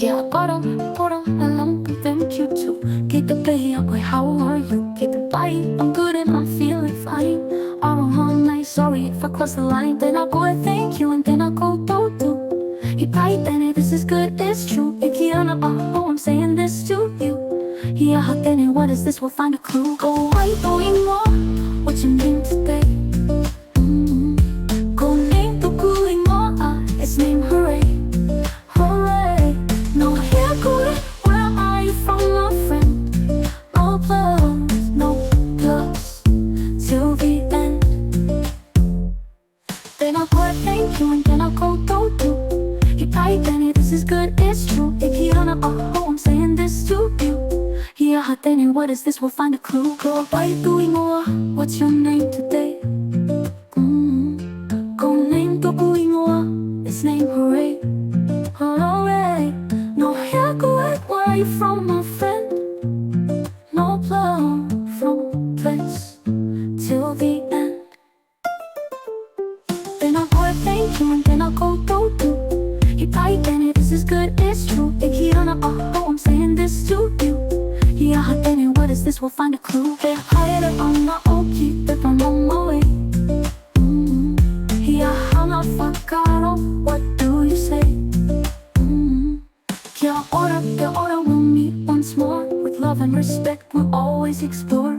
Kia ora, ora, hello, thank you too. Keep the pēhea, boy, how are you? Keep it bye, I'm good and I'm feeling fine. Aroha, nice, sorry if I cross the line. Then I'll go and thank you and then I'll go koutou. He right, tēnei, this is good, it's true. Ikiana, ahau, I'm saying this to you. Ahau, tēnei, what is this? We'll find a clue. Go right, going more. What's your name today? Go name to cooling more. It's name hooray. Hooray. No hair good. Where are you from, my friend? No plus, no plus. Till the end. Then I'll go and thank you and then I'll go koutou. He right, tēnei, this is good, it's true. Ikiana, ahau, I'm saying this to you. Ahau, tēnei, what is this? We'll find a clue. Go by doing more. What's your name today? Go name to doing more. It's name hooray. Hooray. No hair good. Where are you from, my friend? No blow from place till the end. Then I'll go and thank you and then I'll go koutou. He right, tēnei, this is good, it's true. Ikiana, ahau, I'm saying this to you. Ahau, tēnei, what is this? We'll find a clue. Pēhea on my oki, if I'm on my way. Ahau, not whakaaro, what do you say? Kia ora, we'll meet once more. With love and respect, we'll always explore.